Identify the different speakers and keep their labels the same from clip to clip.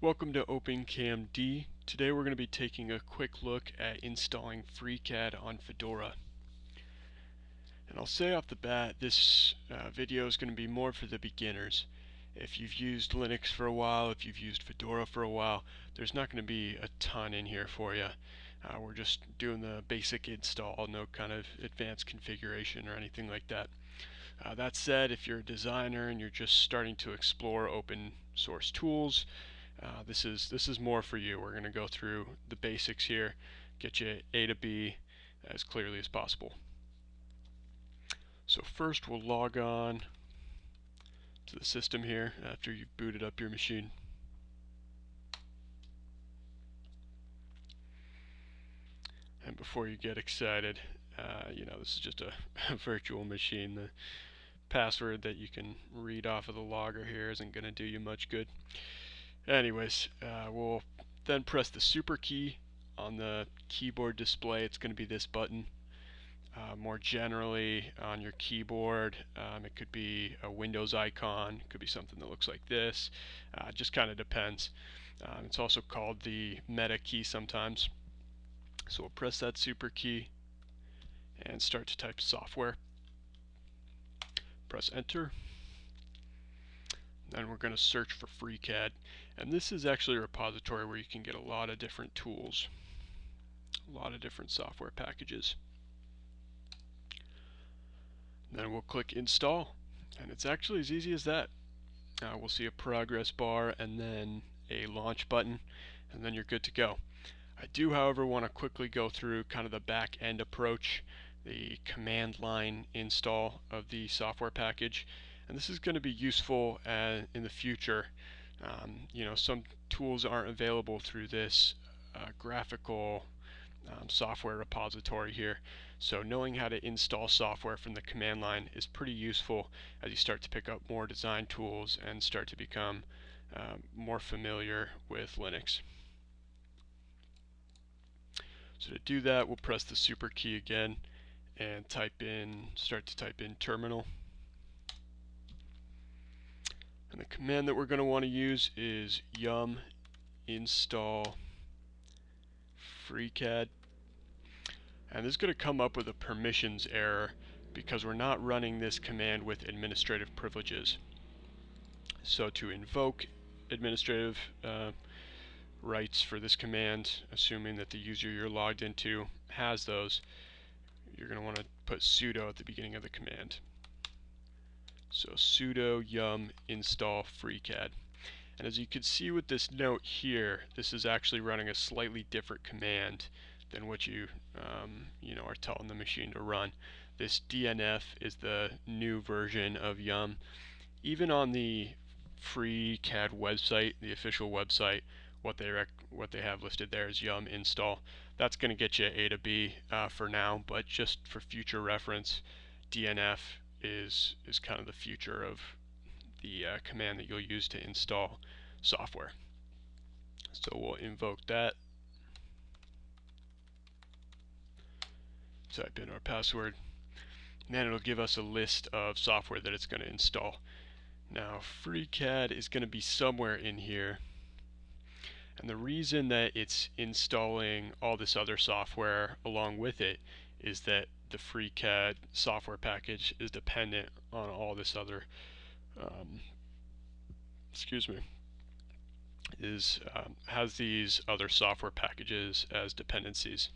Speaker 1: Welcome to OpenCamD. Today we're going to be taking a quick look at installing Freecad on Fedora. And I'll say off the bat, this video is going to be more for the beginners. If you've used Linux for a while, if you've used Fedora for a while, there's not going to be a ton in here for you. We're just doing the basic install, no kind of advanced configuration or anything like that. That said, if you're a designer and you're just starting to explore open source tools, this is more for you. We're going to go through the basics here, get you A to B as clearly as possible. So first we'll log on to the system here after you've booted up your machine. And before you get excited, this is just a virtual machine. The password that you can read off of the logger here isn't going to do you much good. Anyways, we'll then press the super key on the keyboard display. It's going to be this button. More generally on your keyboard, it could be a Windows icon, it could be something that looks like this. It just kind of depends. It's also called the meta key sometimes. So we'll press that super key and start to type software. Press enter. Then we're going to search for Freecad, and this is actually a repository where you can get a lot of different tools, a lot of different software packages. Then we'll click install, and it's actually as easy as that. We'll see a progress bar and then a launch button, and then you're good to go. I do, however, want to quickly go through kind of the back end approach, the command line install of the software package. And this is going to be useful in the future. Some tools aren't available through this graphical software repository here. So knowing how to install software from the command line is pretty useful as you start to pick up more design tools and start to become more familiar with Linux. So to do that, we'll press the super key again and start to type in terminal. And the command that we're going to want to use is yum install freecad. And this is going to come up with a permissions error because we're not running this command with administrative privileges. So to invoke administrative rights for this command, assuming that the user you're logged into has those, you're going to want to put sudo at the beginning of the command. So sudo yum install freecad. And as you can see with this note here, this is actually running a slightly different command than what you are telling the machine to run. This DNF is the new version of yum. Even on the Freecad website, the official website, what they have listed there is yum install. That's going to get you A to B for now, but just for future reference, DNF is kind of the future of the command that you'll use to install software. So we'll invoke that, type in our password, and then it'll give us a list of software that it's going to install. Now Freecad is going to be somewhere in here, and the reason that it's installing all this other software along with it is that the Freecad software package is dependent on all this other has these other software packages as dependencies.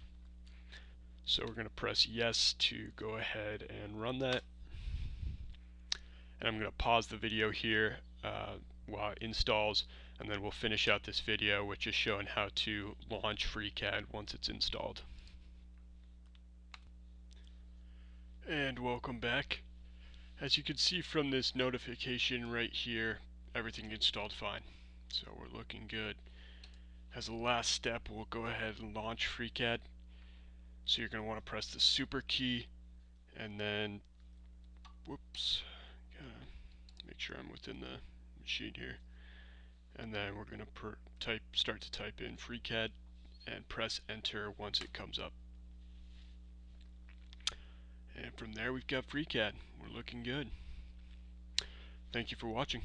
Speaker 1: So we're going to press yes to go ahead and run that. And I'm going to pause the video here while it installs, and then we'll finish out this video with just showing how to launch Freecad once it's installed. And welcome back. As you can see from this notification right here, everything installed fine. So we're looking good. As the last step, we'll go ahead and launch Freecad. So you're going to want to press the super key and then, make sure I'm within the machine here. And then we're going to start to type in Freecad and press enter once it comes up. And from there we've got Freecad. We're looking good. Thank you for watching.